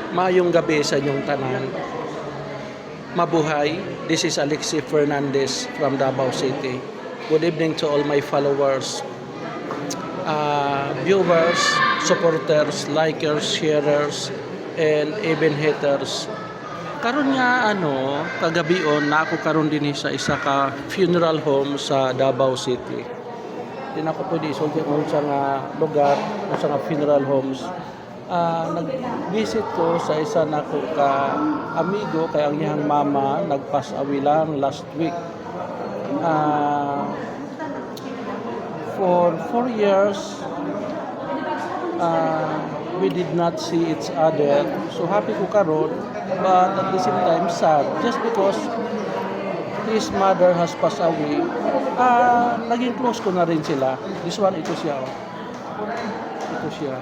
Maayong gabi sa inyong tanan. Mabuhay. This is Alexis Fernandez from Davao City. Good evening to all my followers, viewers, supporters, likers, sharers, and even haters. Karon nga kagabion na ako karon din sa isa ka funeral home sa Davao City. Di na ako pwede isulti kung sa nga lugar, kung sa nga funeral homes. Nag-visit ko sa isa na ko ka amigo kay ang iyang mama nag-pass away lang last week. For 4 years we did not see each other. So happy ko karon, but at the same time sad just because his mother has passed away. Naging close ko na rin sila. This one, ito siya. Ito siya.